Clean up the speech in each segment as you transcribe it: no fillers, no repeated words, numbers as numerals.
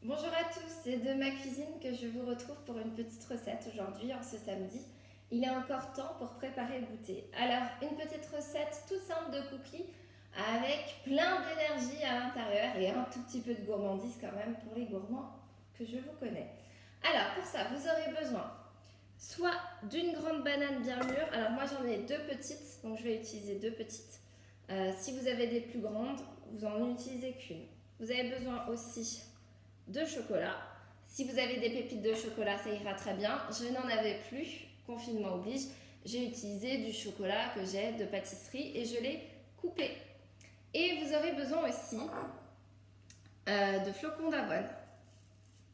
Bonjour à tous, c'est de ma cuisine que je vous retrouve pour une petite recette aujourd'hui, en ce samedi. Il est encore temps pour préparer le goûter. Alors, une petite recette toute simple de cookies avec plein d'énergie à l'intérieur et un tout petit peu de gourmandise quand même pour les gourmands que je vous connais. Alors, pour ça, vous aurez besoin soit d'une grande banane bien mûre. Alors, moi j'en ai deux petites, donc je vais utiliser deux petites. Si vous avez des plus grandes, vous en utilisez qu'une. Vous avez besoin aussi de chocolat. Si vous avez des pépites de chocolat, ça ira très bien. Je n'en avais plus, confinement oblige. J'ai utilisé du chocolat que j'ai de pâtisserie et je l'ai coupé. Et vous aurez besoin aussi de flocons d'avoine.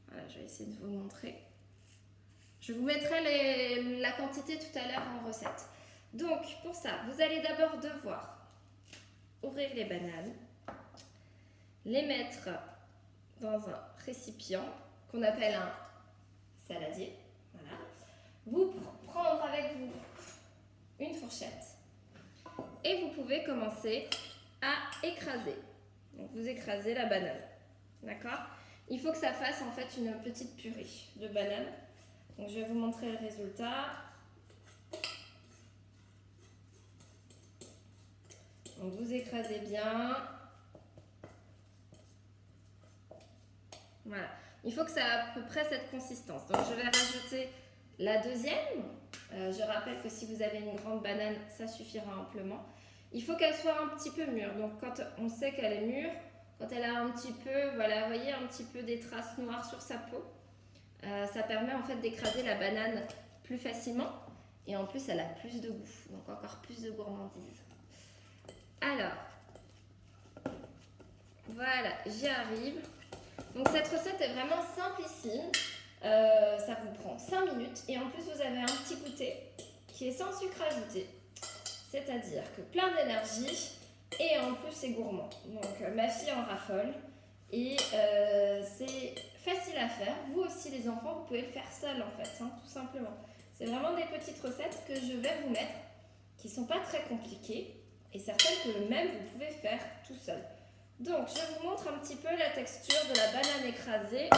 Voilà, je vais essayer de vous montrer. Je vous mettrai la quantité tout à l'heure en recette. Donc, pour ça, vous allez d'abord devoir ouvrir les bananes, les mettre dans un récipient qu'on appelle un saladier. Voilà. Vous prendre avec vous une fourchette et vous pouvez commencer à écraser. Donc vous écrasez la banane. D'accord? Il faut que ça fasse en fait une petite purée de banane. Donc je vais vous montrer le résultat. Donc vous écrasez bien. Voilà. Il faut que ça ait à peu près cette consistance. Donc je vais rajouter la deuxième. Je rappelle que si vous avez une grande banane, ça suffira amplement. Il faut qu'elle soit un petit peu mûre. Donc quand on sait qu'elle est mûre, quand elle a un petit peu, voilà, vous voyez, un petit peu des traces noires sur sa peau, ça permet en fait d'écraser la banane plus facilement. Et en plus, elle a plus de goût. Donc encore plus de gourmandise. Alors, voilà, j'y arrive. Donc cette recette est vraiment simplissime. Ça vous prend 5 minutes et en plus vous avez un petit goûter qui est sans sucre ajouté. C'est-à-dire que plein d'énergie et en plus c'est gourmand. Donc ma fille en raffole et c'est facile à faire. Vous aussi les enfants, vous pouvez le faire seul en fait, hein, tout simplement. C'est vraiment des petites recettes que je vais vous mettre qui ne sont pas très compliquées et certaines que même vous pouvez faire tout seul. Donc, je vous montre un petit peu la texture de la banane écrasée.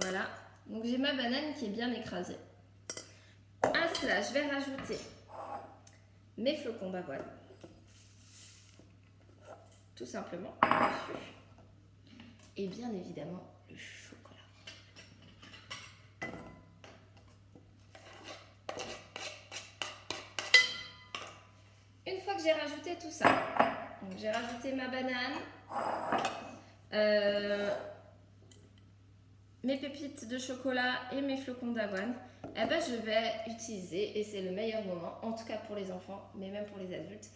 Voilà. Donc, j'ai ma banane qui est bien écrasée. À cela, je vais rajouter mes flocons d'avoine. Tout simplement, dessus. Et bien évidemment, le chocolat. Une fois que j'ai rajouté tout ça, j'ai rajouté ma banane, mes pépites de chocolat et mes flocons d'avoine, eh ben, je vais utiliser, et c'est le meilleur moment, en tout cas pour les enfants, mais même pour les adultes,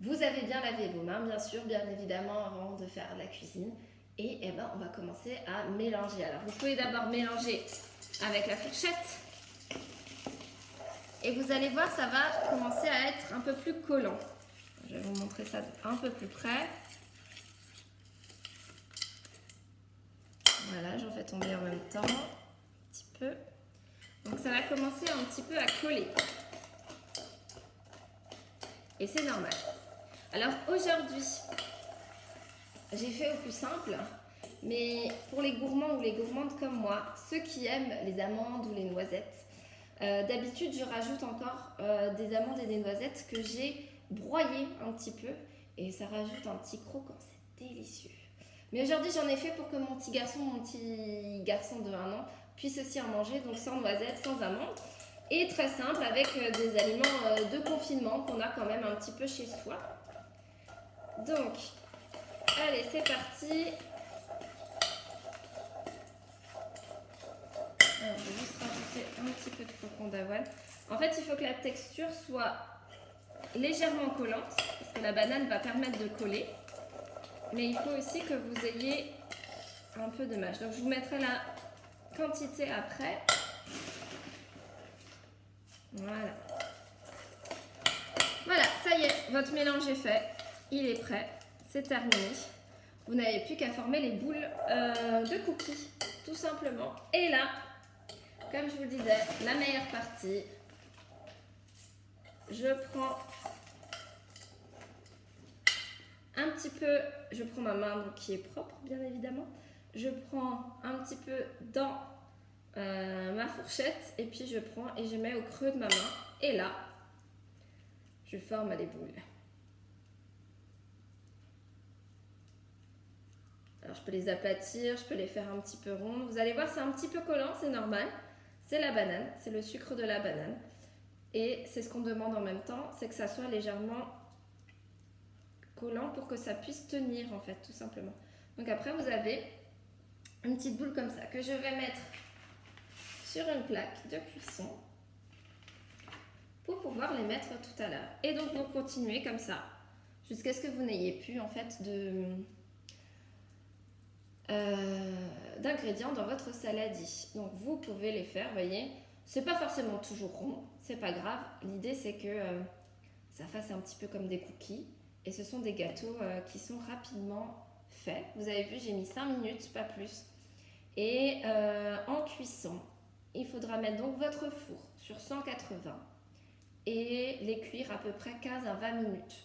vous avez bien lavé vos mains, bien sûr, bien évidemment, avant de faire la cuisine. Et eh ben, on va commencer à mélanger. Alors, vous pouvez d'abord mélanger avec la fourchette. Et vous allez voir, ça va commencer à être un peu plus collant. Je vais vous montrer ça un peu plus près. Voilà, j'en fais tomber en même temps, un petit peu. Donc ça va commencer un petit peu à coller. Et c'est normal. Alors aujourd'hui, j'ai fait au plus simple, mais pour les gourmands ou les gourmandes comme moi, ceux qui aiment les amandes ou les noisettes, d'habitude je rajoute encore des amandes et des noisettes que j'ai broyées un petit peu et ça rajoute un petit croquant, c'est délicieux. Mais aujourd'hui j'en ai fait pour que mon petit garçon de 1 an puisse aussi en manger, donc sans noisettes, sans amandes. Et très simple avec des aliments de confinement qu'on a quand même un petit peu chez soi. Donc, allez, c'est parti. Alors, je vais juste rajouter un petit peu de flocons d'avoine. En fait, il faut que la texture soit légèrement collante, parce que la banane va permettre de coller. Mais il faut aussi que vous ayez un peu de mâche. Donc, je vous mettrai la quantité après. Voilà. Voilà, ça y est, votre mélange est fait. Il est prêt. C'est terminé. Vous n'avez plus qu'à former les boules de cookies, tout simplement. Et là, comme je vous le disais, la meilleure partie, je prends un petit peu, je prends ma main donc, qui est propre bien évidemment, je prends un petit peu dans ma fourchette et puis je prends et je mets au creux de ma main et là, je forme les boules. Alors je peux les aplatir, je peux les faire un petit peu rondes. Vous allez voir, c'est un petit peu collant, c'est normal. C'est la banane, c'est le sucre de la banane. Et c'est ce qu'on demande en même temps, c'est que ça soit légèrement collant pour que ça puisse tenir en fait, tout simplement. Donc après vous avez une petite boule comme ça que je vais mettre sur une plaque de cuisson pour pouvoir les mettre tout à l'heure. Et donc vous continuez comme ça jusqu'à ce que vous n'ayez plus en fait d'ingrédients dans votre saladi. Donc vous pouvez les faire, voyez, c'est pas forcément toujours rond, c'est pas grave. L'idée c'est que ça fasse un petit peu comme des cookies et ce sont des gâteaux qui sont rapidement faits. Vous avez vu, j'ai mis 5 minutes, pas plus. Et en cuisson, il faudra mettre donc votre four sur 180 et les cuire à peu près 15 à 20 minutes.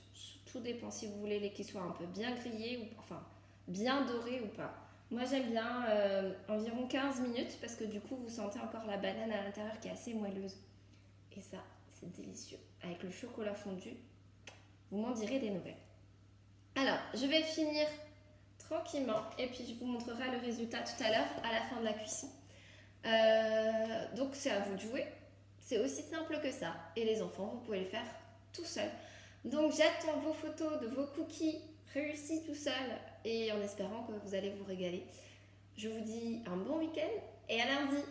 Tout dépend si vous voulez qu'ils soient un peu bien grillés ou enfin bien dorés ou pas. Moi j'aime bien environ 15 minutes parce que du coup vous sentez encore la banane à l'intérieur qui est assez moelleuse. Et ça, c'est délicieux. Avec le chocolat fondu, vous m'en direz des nouvelles. Alors, je vais finir tranquillement et puis je vous montrerai le résultat tout à l'heure à la fin de la cuisson. Donc c'est à vous de jouer. C'est aussi simple que ça. Et les enfants, vous pouvez le faire tout seul. Donc j'attends vos photos de vos cookies réussis tout seul et en espérant que vous allez vous régaler. Je vous dis un bon week-end et à lundi.